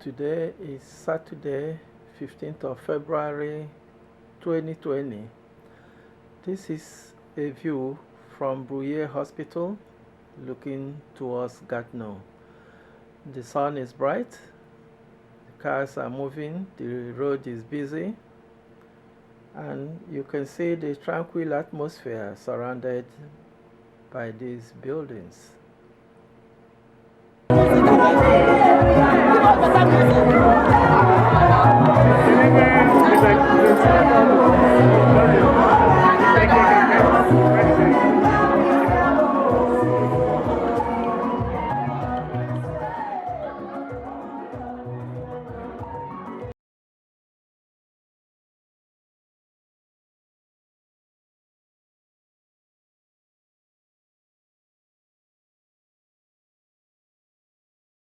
Today is Saturday, 15th of February 2020. This is a view from Bruyere Hospital looking towards Gatineau. The sun is bright, the cars are moving, the road is busy, and you can see the tranquil atmosphere surrounded by these buildings.